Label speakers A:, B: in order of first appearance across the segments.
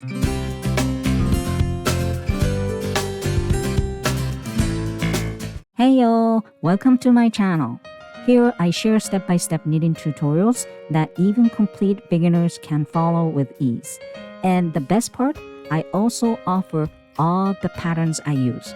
A: Hey yo, welcome to my channel. Here I share step-by-step knitting tutorials that even complete beginners can follow with ease. And the best part, I also offer all the patterns I use.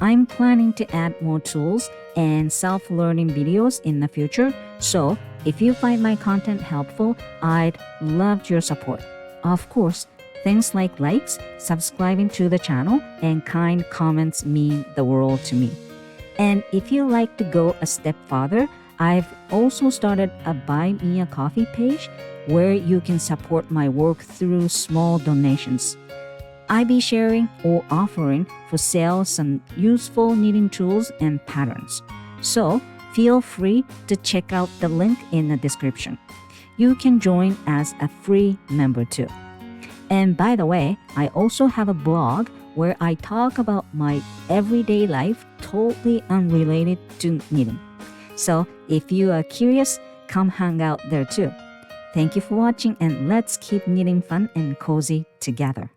A: I'm planning to add more tools and self-learning videos in the future, so if you find my content helpful, I'd love your support. Of course, things like likes, subscribing to the channel, and kind comments mean the world to me. And if you like to go a step farther, I've also started a Buy Me a Coffee page where you can support my work through small donations. I'll be sharing or offering for sale some useful knitting tools and patterns. So feel free to check out the link in the description. You can join as a free member too. And by the way, I also have a blog where I talk about my everyday life totally unrelated to knitting. So if you are curious, come hang out there too. Thank you for watching, and let's keep knitting fun and cozy together.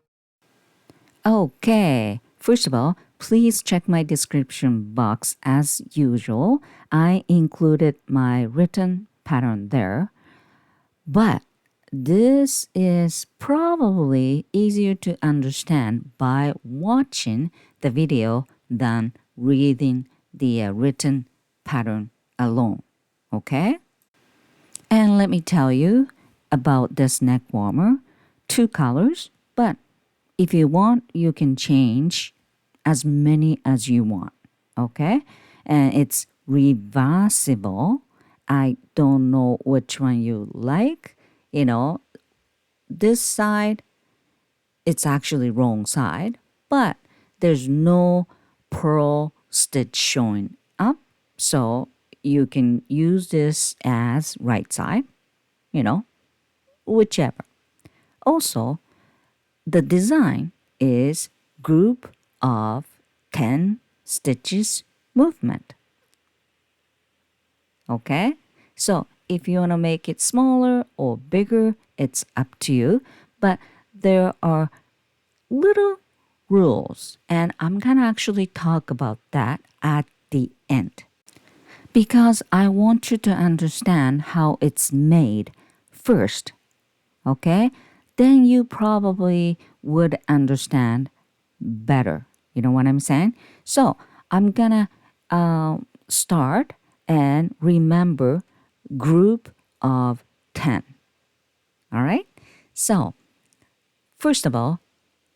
A: Okay, first of all, please check my description box as usual. I included my written pattern there, but this is probably easier to understand by watching the video than reading the written pattern alone, okay? And let me tell you about this neck warmer. 2 colors, but if you want, you can change as many as you want, okay? And it's reversible. I don't know which one you like. You know, this side, it's actually wrong side, but there's no purl stitch showing up. So you can use this as right side, whichever. Also, the design is group of 10 stitches movement. Okay? So if you want to make it smaller or bigger, it's up to you. But there are little rules, and I'm going to actually talk about that at the end. Because I want you to understand how it's made first, okay? Then you probably would understand better. You know what I'm saying? So I'm going to start and remember group of 10. All right? So, first of all,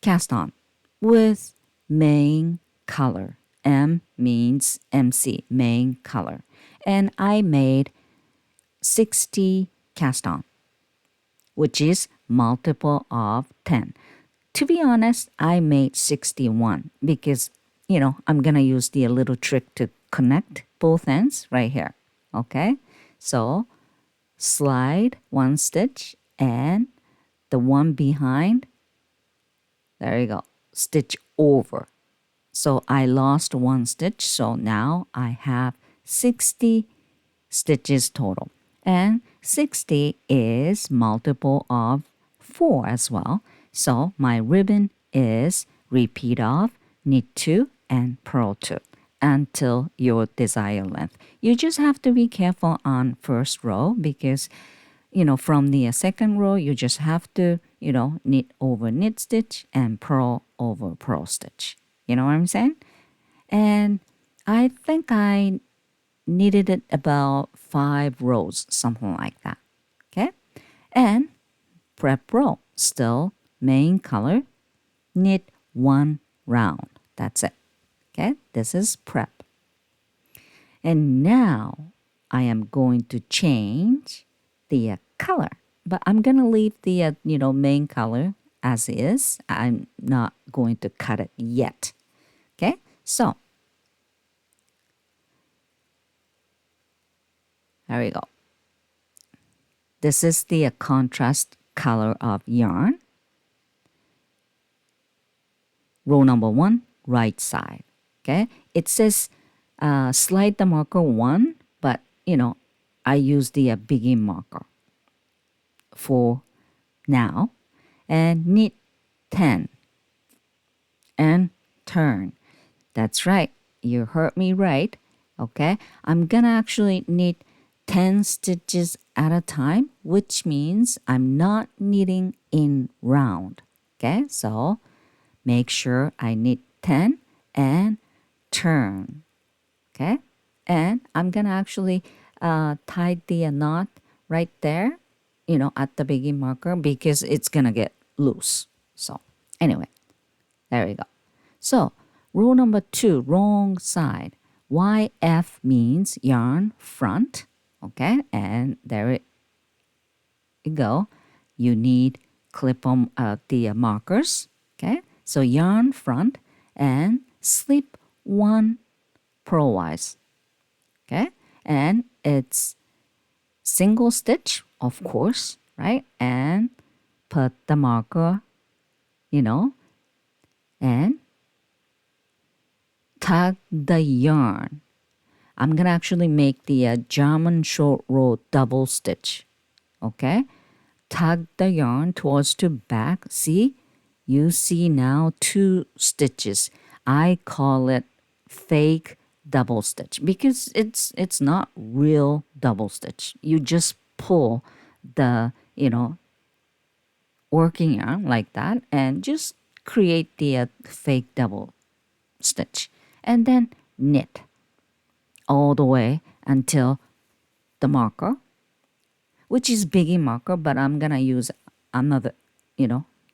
A: cast on with main color. M means MC, main color. And I made 60 cast on, which is multiple of 10. To be honest, I made 61 because, I'm going to use the little trick to connect both ends right here. Okay? So slide 1 stitch and the one behind, there you go, stitch over. So I lost 1 stitch, so now I have 60 stitches total. And 60 is multiple of 4 as well. So my ribbon is repeat off, knit 2, and purl 2 until your desired length. You just have to be careful on first row because, from the second row, you just have to, knit over knit stitch and purl over purl stitch. You know what I'm saying? And I think I knitted it about 5 rows, something like that. Okay? And prep row, still main color, knit 1 round. That's it. Okay, this is prep. And now I am going to change the color, but I'm going to leave the, main color as is. I'm not going to cut it yet. Okay, so there we go. This is the contrast color of yarn. Row number 1, right side. Okay, it says slide the marker 1, but I use the begin marker for now, and knit 10 and turn. That's right. You heard me right. Okay. I'm gonna actually knit 10 stitches at a time, which means I'm not knitting in round. Okay. So make sure I knit 10 and turn. Okay. And I'm gonna actually tie the knot right there, at the begin marker because it's gonna get loose. So anyway, there we go. So rule number 2, wrong side. YF means yarn front. Okay, and there you go. You need clip on the markers. Okay, so yarn front and slip 1 purlwise. Okay, and it's single stitch, of course, right? And put the marker, and tug the yarn. I'm gonna actually make the German short row double stitch. Okay, tug the yarn towards the back. See, you see now 2 stitches. I call it fake double stitch because it's not real double stitch. You just pull the working yarn like that and just create the fake double stitch and then knit all the way until the marker, which is biggie marker, but I'm gonna use another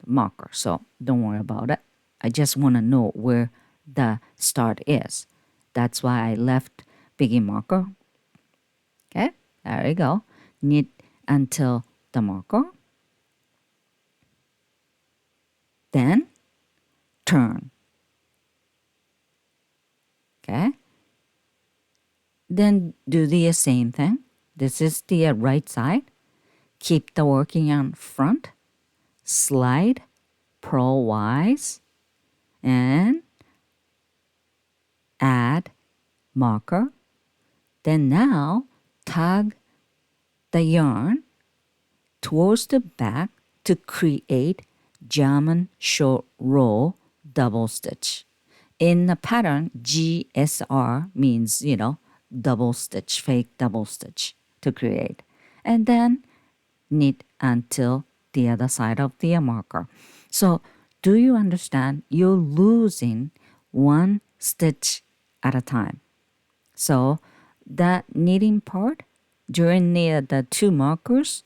A: marker, so don't worry about it. I just want to know where the start is. That's why I left biggie marker. Okay, there we go. Knit until the marker, then turn. Okay, then do the same thing. This is the right side. Keep the working yarn front, slide purlwise, and add marker. Then now tug the yarn towards the back to create German short row double stitch. In the pattern, GSR means, double stitch, fake double stitch to create. And then knit until the other side of the marker. So do you understand? You're losing 1 stitch at a time. So that knitting part during the 2 markers,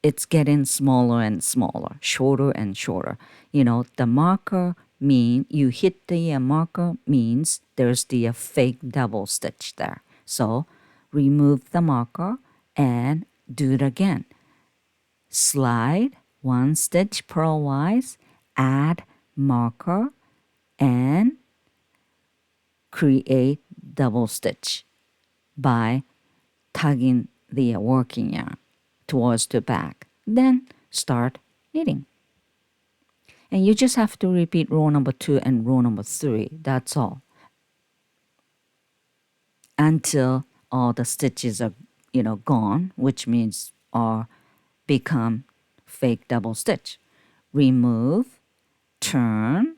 A: it's getting smaller and smaller, shorter and shorter. The marker you hit the marker means there's the fake double stitch there. So remove the marker and do it again. Slide 1 stitch purlwise, add marker, and create double stitch by tugging the working yarn towards the back. Then start knitting. And you just have to repeat row number 2 and row number 3. That's all. Until all the stitches are, gone, which means are become fake double stitch. Remove, turn,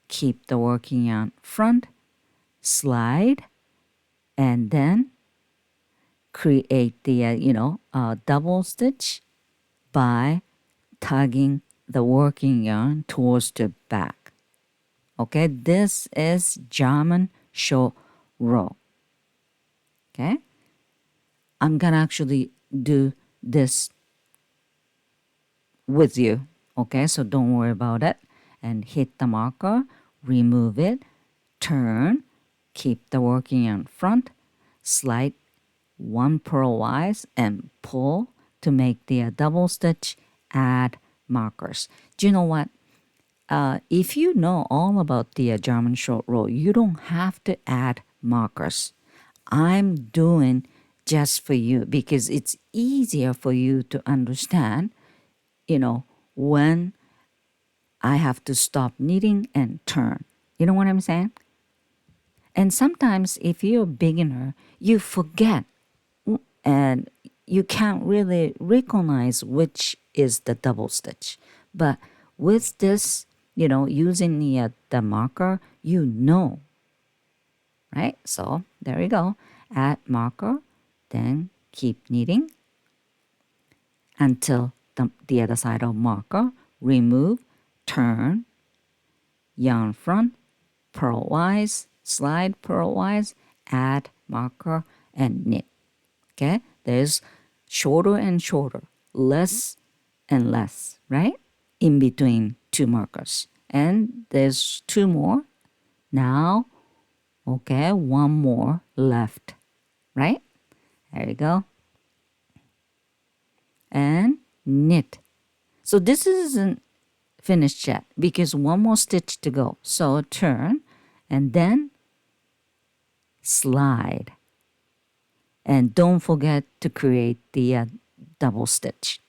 A: keep the working yarn front, slide, and then create the double stitch by tugging the working yarn towards the back. Okay, this is German short row. Okay, I'm gonna actually do this with you. Okay, so don't worry about it. And hit the marker, remove it, turn, keep the working yarn front, slide 1 purlwise and pull to make the double stitch, add markers. Do you know what? If you know all about the German short row, you don't have to add markers. I'm doing just for you because it's easier for you to understand, when I have to stop knitting and turn. You know what I'm saying? And sometimes if you're a beginner, you forget and you can't really recognize which is the double stitch. But with this using the marker, right? So there you go. Add marker, then keep knitting until the other side of marker. Remove, turn, yarn front, purlwise, slide purlwise, add marker, and knit. Okay? There's shorter and shorter, less and less, right? In between two markers. And there's two more. Now, okay, one more left, right? There you go. And knit. So this isn't finished yet because one more stitch to go. So turn and then slide. And don't forget to create the double stitch.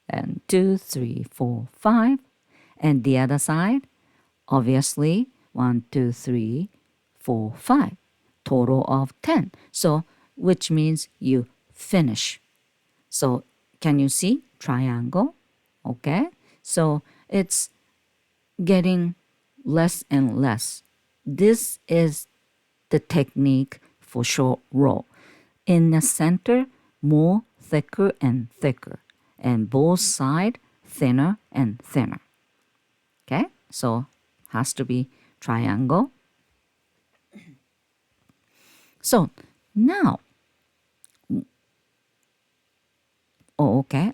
A: And 2, 3, 4, 5. And the other side, obviously, 1, 2, 3, 4, 5. Total of 10. So, which means you finish. So, can you see? Triangle. Okay. So, it's getting less and less. This is the technique for short row. In the center, more thicker and thicker. And both sides, thinner and thinner. Okay? So, has to be triangle. So, now, okay,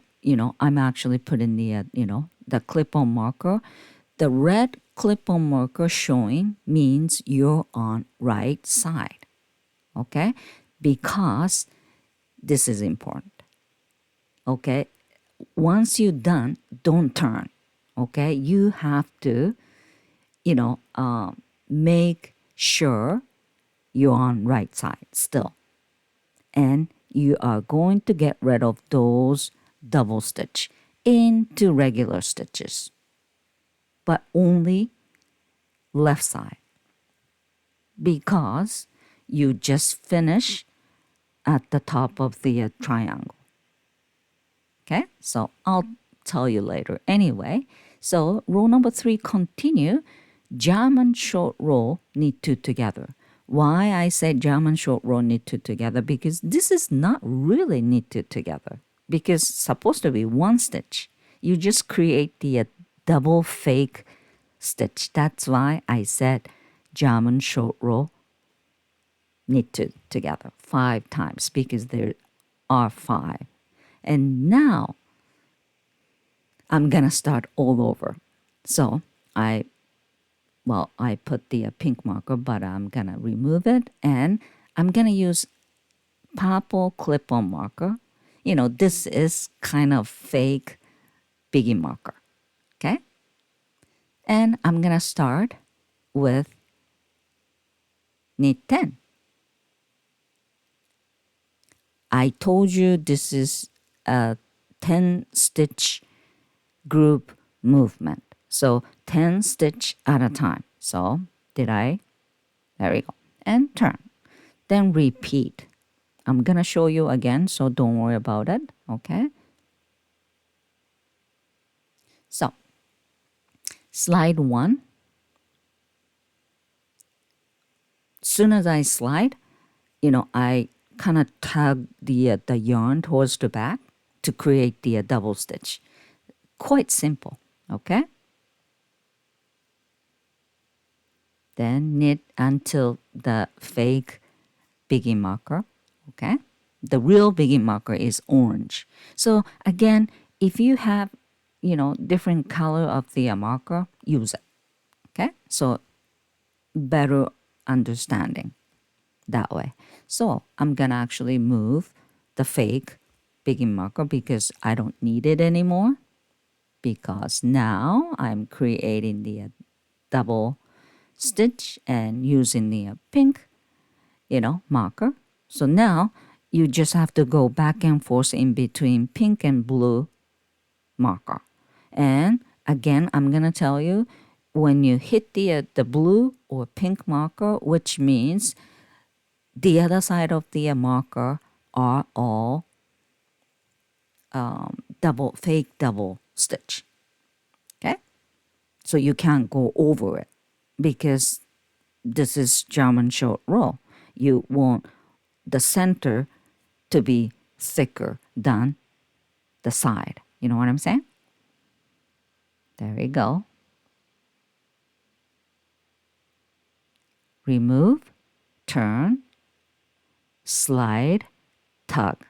A: I'm actually putting the clip-on marker. The red clip-on marker showing means you're on right side. Okay? Because this is important. Okay? Once you're done, don't turn. Okay? You have to, make sure you're on right side still. And you are going to get rid of those double stitch into regular stitches. But only left side. Because you just finish at the top of the triangle. Okay, so I'll tell you later anyway. So row number 3, continue. German short row, knit 2 together. Why I said German short row, knit 2 together? Because this is not really knit 2 together. Because it's supposed to be one stitch. You just create the double fake stitch. That's why I said German short row, knit 2 together 5 times, because there are 5. And now I'm gonna start all over. So I put the pink marker, but I'm gonna remove it, and I'm gonna use purple clip-on marker. This is kind of fake biggie marker. Okay? And I'm gonna start with knit 10. I told you this is a 10 stitch group movement. So 10 stitch at a time. So there we go. And turn. Then repeat. I'm going to show you again, so don't worry about it. Okay? So slide 1. Soon as I slide, I kind of tug the yarn towards the back to create the double stitch. Quite simple. Okay? Then knit until the fake biggie marker. Okay? The real biggie marker is orange. So again, if you have, different color of the marker, use it. Okay? So better understanding that way. So I'm gonna actually move the fake biggie marker because I don't need it anymore, because now I'm creating the double stitch and using the pink, marker. So now you just have to go back and forth in between pink and blue marker. And again, I'm going to tell you, when you hit the blue or pink marker, which means the other side of the marker are all fake double stitch. Okay? So you can't go over it because this is German short row. You want the center to be thicker than the side. You know what I'm saying? There we go. Remove, turn, slide, tug,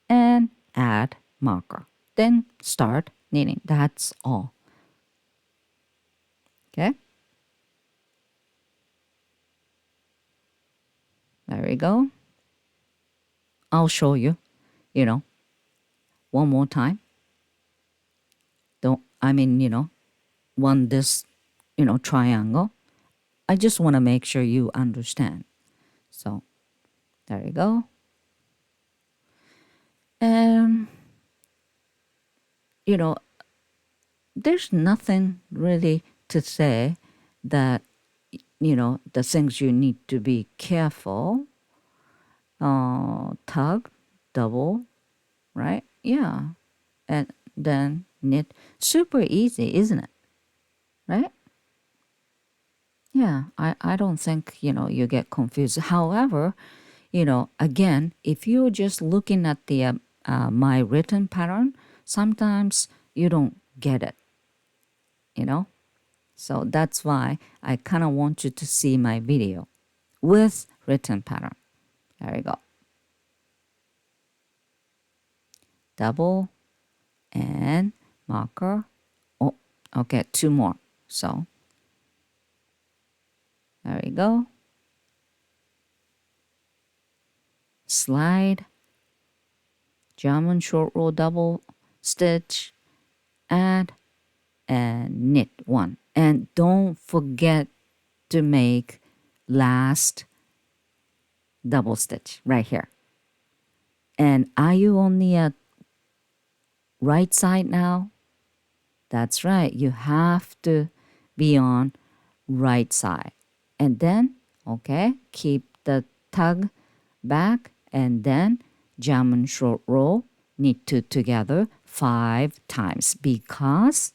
A: and add marker. Then start knitting. That's all. Okay? There we go. I'll show you, one more time. One this, triangle. I just want to make sure you understand. So, there you go. And, there's nothing really to say that, the things you need to be careful. Tug, double, right? Yeah. And then knit. Super easy, isn't it? Right? Yeah, I don't think, you get confused. However, again, if you're just looking at the my written pattern, sometimes you don't get it, you know? So that's why I kind of want you to see my video with written pattern. There we go. Double and marker. Oh, okay, two more. So there we go. Slide, German short row double stitch, add, and knit one. And don't forget to make last double stitch right here. And are you on the right side now? That's right. You have to be on right side. And then, okay, keep the tug back and then German short row, knit two together 5 times because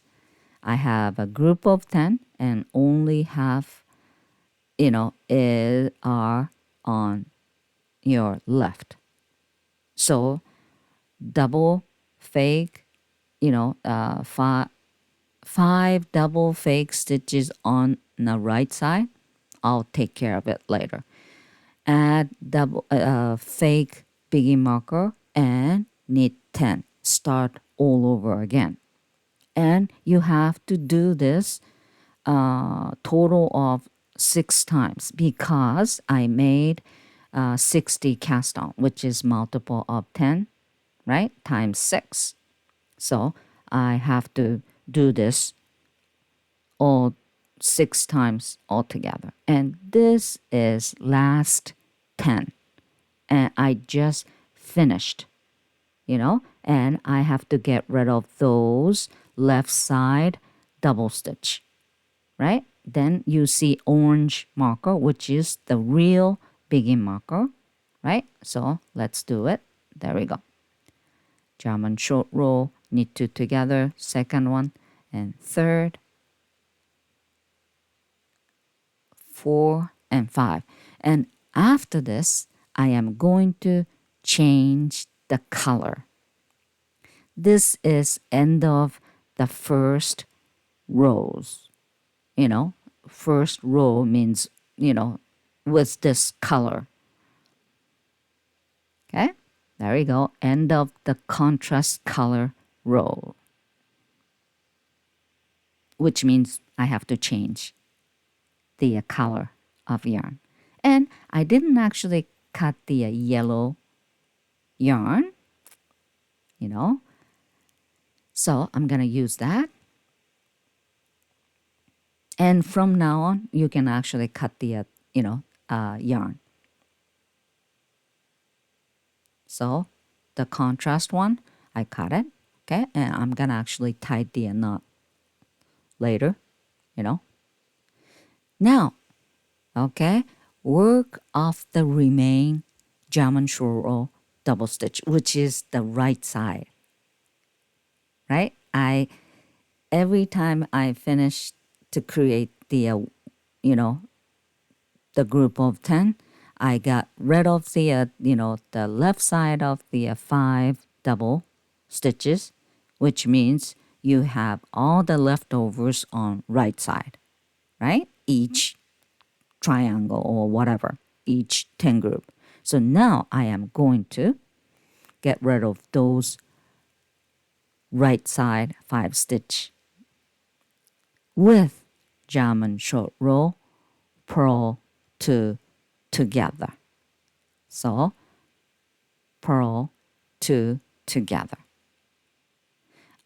A: I have a group of 10 and only half, are on your left. So double fake, five double fake stitches on the right side. I'll take care of it later. Add double fake biggie marker and knit 10. Start all over again. And you have to do this total of 6 times because I made 60 cast on, which is multiple of 10, right? Times 6. So I have to do this all 6 times altogether. And this is last 10. And I just finished, and I have to get rid of those left side double stitch, right? Then you see orange marker, which is the real begin marker, right? So let's do it. There we go. German short row, knit two together, second one, and third, 4, and 5. And after this, I am going to change the color. This is end of the first rows. First row means, with this color. Okay, there we go. End of the contrast color row, which means I have to change the color of yarn. And I didn't actually cut the yellow yarn, so I'm going to use that. And from now on, you can actually cut the, yarn. So the contrast one, I cut it, okay? And I'm going to actually tie the knot later, Now, okay, work off the remain German short row double stitch, which is the right side, right? Every time I finish to create the, you know, the group of 10. I got rid of the, the left side of the 5 double stitches, which means you have all the leftovers on right side, right? Each triangle or whatever, each 10 group. So now I am going to get rid of those right side 5 stitch with German short row, purl two together. So purl two together.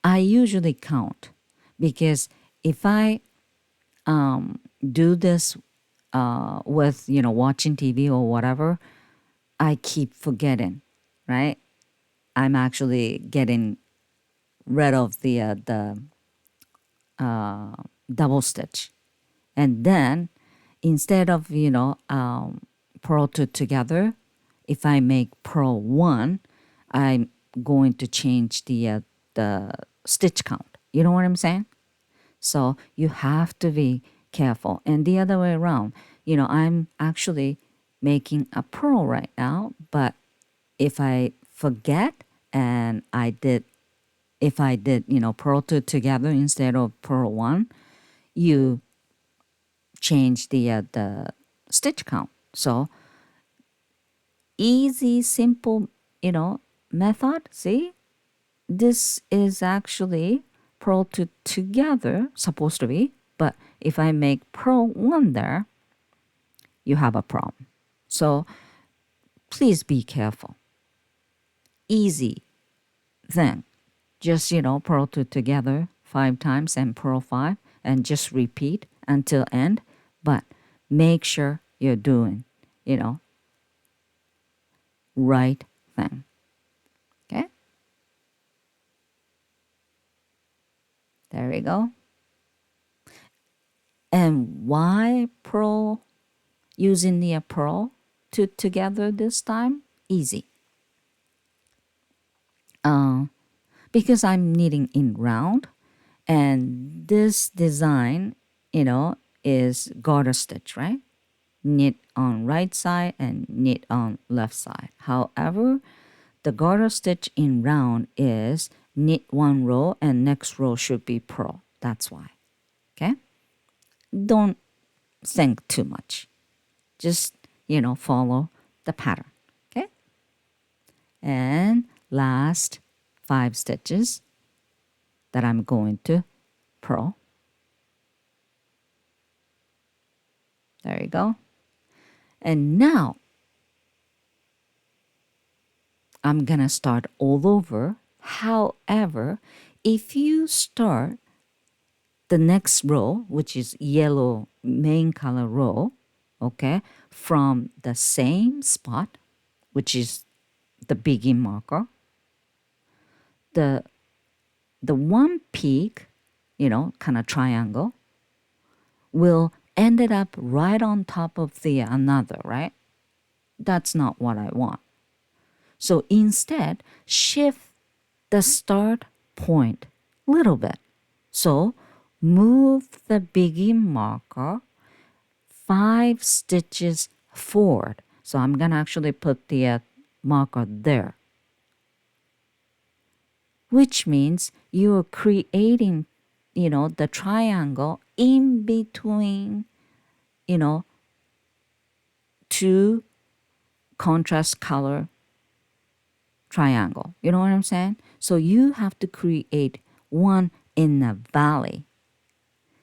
A: I usually count because if I do this with watching TV or whatever, I keep forgetting, right? I'm actually getting rid of the double stitch, and then instead of purl two together, if I make purl one, I'm going to change the stitch count. You know what I'm saying? So you have to be careful. And the other way around, I'm actually making a purl right now, but if I forget and if I did, purl two together instead of purl one, you change the stitch count. So easy, simple, method. See, this is actually purl two together, supposed to be, but if I make purl one there, you have a problem. So please be careful. Easy thing. Just, purl two together 5 times and purl 5 and just repeat until end. But make sure you're doing, right thing. Okay? There we go. And why purl using the purl two together this time? Easy. Because I'm knitting in round, and this design, is garter stitch, right? Knit on right side and knit on left side. However, the garter stitch in round is knit one row and next row should be purl. That's why. Okay? Don't think too much. Just, follow the pattern. Okay? And last 5 stitches that I'm going to purl. There you go. And now I'm gonna start all over. However, if you start the next row, which is yellow main color row, okay, from the same spot, which is the begin marker, the one peak, kind of triangle, will ended up right on top of the another, right? That's not what I want. So instead, shift the start point a little bit. So move the begin marker 5 stitches forward. So I'm going to actually put the marker there, which means you're creating, the triangle in between, two contrast color triangle. You know what I'm saying? So you have to create one in a valley.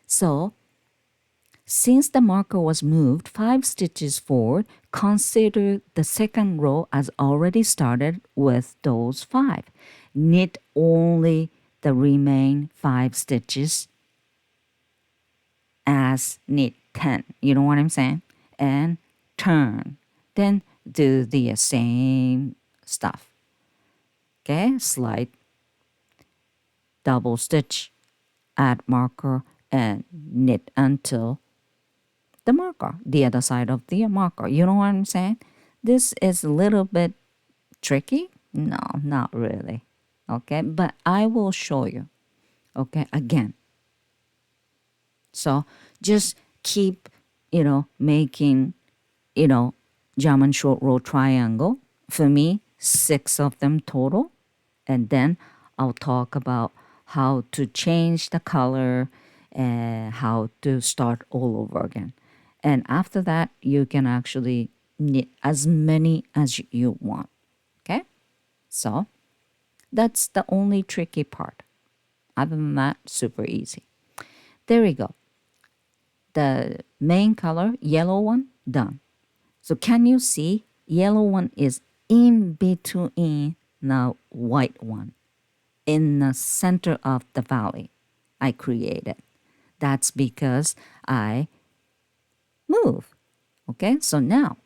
A: So since the marker was moved 5 stitches forward, consider the second row as already started with those 5. Knit only the remaining 5 stitches as knit 10. You know what I'm saying? And turn. Then do the same stuff. Okay, slide, double stitch, add marker, and knit until the marker, the other side of the marker. You know what I'm saying? This is a little bit tricky. No, not really. Okay, but I will show you. Okay, again. So just keep, making, you know, German short row triangle. For me, 6 of them total. And then I'll talk about how to change the color and how to start all over again. And after that, you can actually knit as many as you want. Okay? So that's the only tricky part. Other than that, super easy. There we go. The main color, yellow one, done. So can you see yellow one is in between the white one in the center of the valley I created. That's because I move. Okay, so now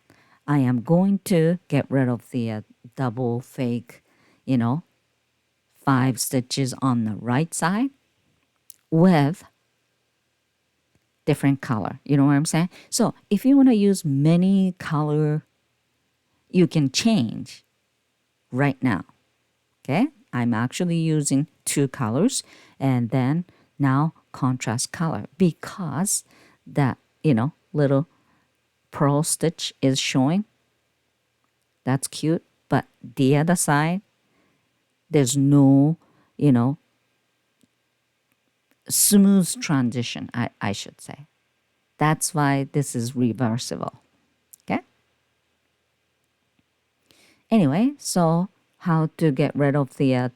A: I am going to get rid of the double fake, you know, 5 stitches on the right side with different color. You know what I'm saying? So if you want to use many color, you can change right now. Okay, I'm actually using 2 colors and then now contrast color because that, little pearl stitch is showing. That's cute. But the other side, there's no, you know, smooth transition, I should say. That's why this is reversible. Okay? Anyway, so how to get rid of the,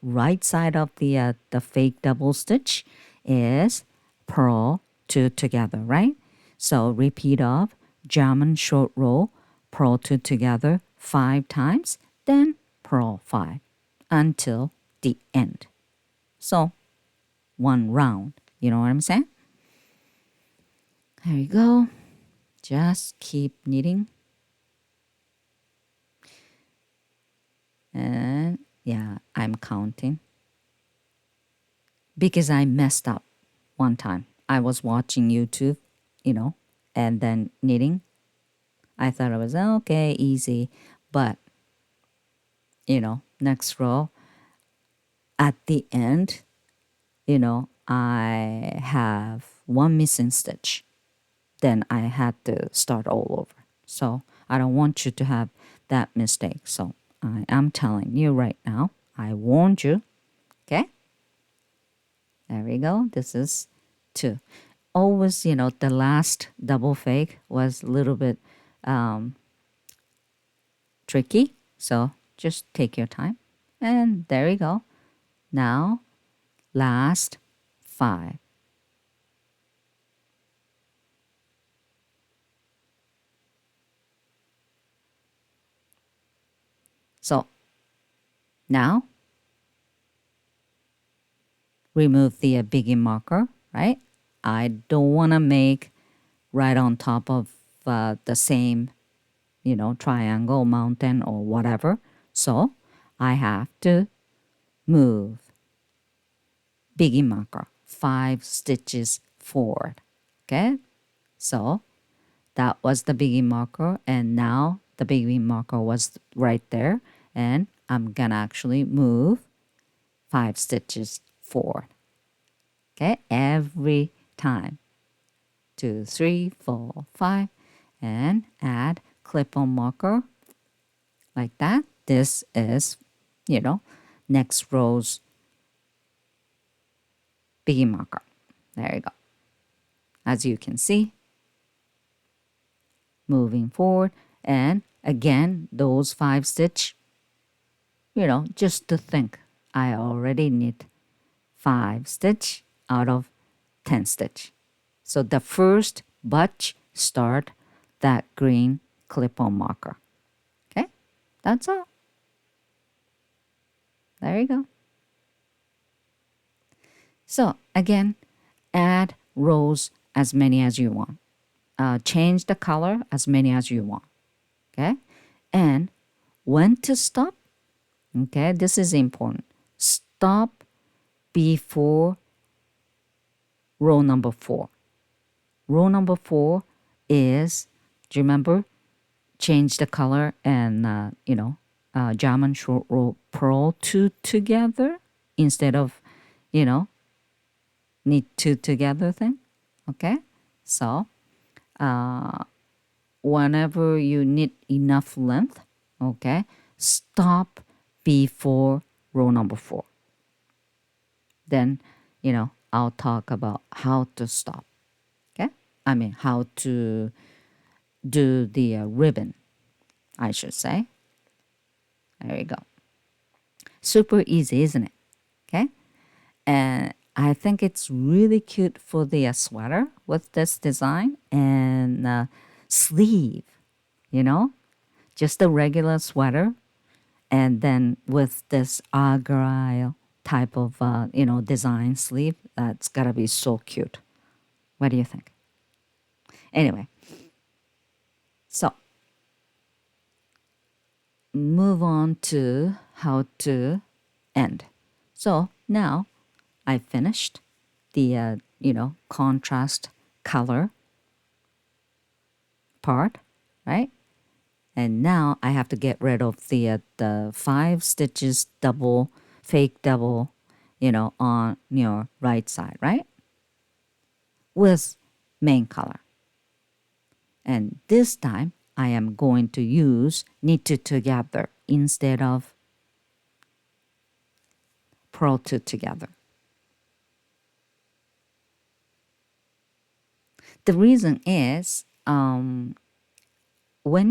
A: right side of the fake double stitch is purl 2 together, right? So repeat of German short row, purl 2 together 5 times, then purl 5 until the end. So 1 round. You know what I'm saying? There you go. Just keep knitting. And yeah, I'm counting. Because I messed up one time. I was watching YouTube, and then knitting. I thought it was okay, easy. But, next row, at the end, I have 1 missing stitch. Then I had to start all over. So I don't want you to have that mistake. So I am telling you right now. I warned you. Okay? There we go. This is 2. Always, the last double fake was a little bit tricky. So just take your time. And there we go. Now, last 5. So now, remove the begin marker, right? I don't want to make right on top of the same, triangle, mountain, or whatever. So I have to move begin marker 5 stitches forward. Okay? So that was the begin marker, and now the begin marker was right there, and I'm gonna actually move 5 stitches forward. Okay, every time. 2, 3, 4, 5, and add clip-on marker like that. This is, next row's begin marker. There you go. As you can see, moving forward, and again, those 5 stitch, just to think, I already knit 5 stitch out of 10 stitch. So the first batch start that green clip-on marker. Okay, that's all. There you go. So again, add rows as many as you want. Change the color as many as you want. Okay, and when to stop? Okay, this is important. Stop before row number 4. Row number 4 is, do you remember? Change the color and, German short row purl 2 together instead of, knit two together thing. Okay, so whenever you knit enough length, okay, stop before row number 4. Then, I'll talk about how to stop. Okay, I mean how to do the ribbon, I should say. There you go. Super easy, isn't it? Okay, and I think it's really cute for the sweater with this design and sleeve, just a regular sweater, and then with this argyle type of design sleeve. That's gotta be so cute. What do you think? Anyway, so move on to how to end. So now I finished the contrast color part, right? And now I have to get rid of the 5 stitches double, fake double, on your right side, right? With main color. And this time I am going to use knit two together instead of purl two together. The reason is when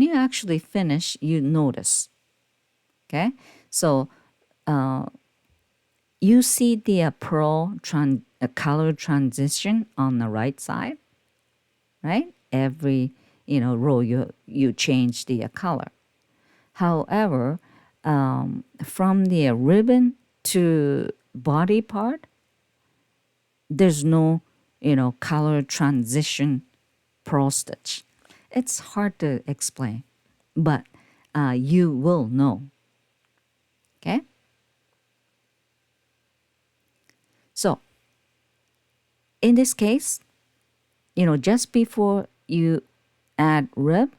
A: you actually finish, you notice. Okay, so you see the color transition on the right side, right? Every row you change the color. However, from the ribbon to body part, there's no color transition purl stitch. It's hard to explain, but you will know. Okay? So, in this case, just before you add rib,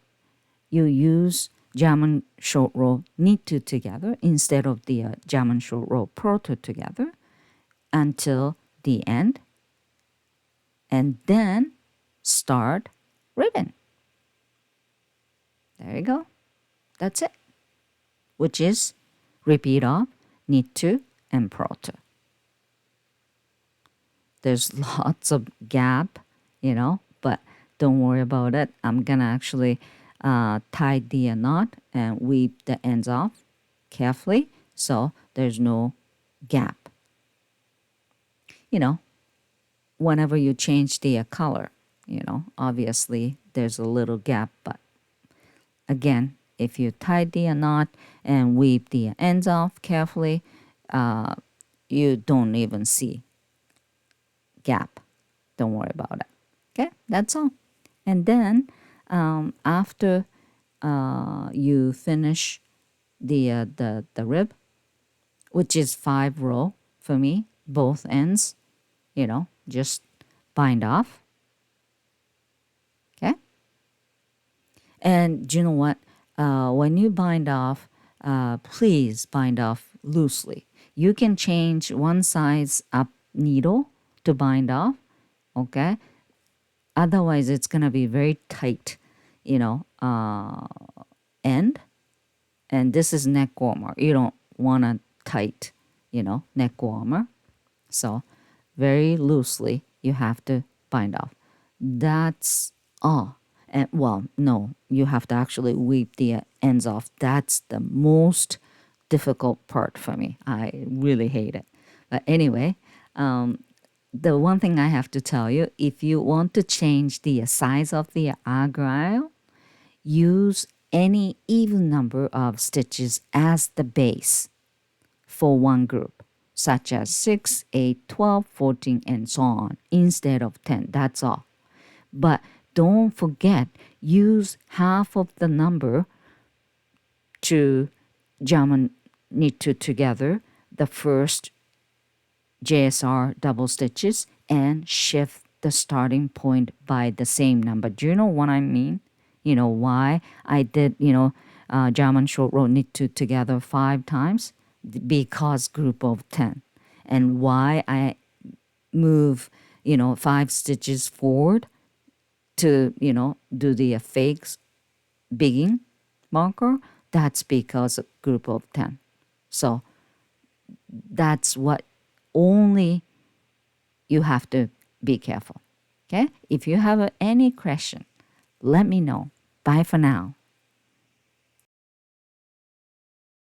A: you use German short row knit two together instead of the German short row purl two together until the end, and then start ribbon. There you go. That's it. Which is repeat of knit two and purl two. There's lots of gap, but don't worry about it. I'm gonna actually tie the knot and weave the ends off carefully so there's no gap. Whenever you change the color, obviously there's a little gap, but again, if you tie the knot and weave the ends off carefully, you don't even see gap. Don't worry about it. Okay, that's all. And then after you finish the rib, which is 5 row for me, both ends, just bind off. Okay. And do you know what? When you bind off, please bind off loosely. You can change one size up needle to bind off, okay? Otherwise, it's going to be very tight, end. And this is neck warmer. You don't want a tight, neck warmer. So very loosely, you have to bind off. That's all. And well, no, you have to actually weave the ends off. That's the most difficult part for me. I really hate it. But anyway, the one thing I have to tell you, if you want to change the size of the argyle, use any even number of stitches as the base for one group, such as 6, 8, 12, 14, and so on, instead of 10. That's all. But don't forget, use half of the number to German knit two together, the first JSR double stitches, and shift the starting point by the same number. Do you know what I mean? Why I did, German short row knit two together 5 times? Because group of 10. And why I move, 5 stitches forward to, do the fake bigging marker, that's because of group of 10. So that's what only you have to be careful. Okay? If you have any question, let me know. Bye for now.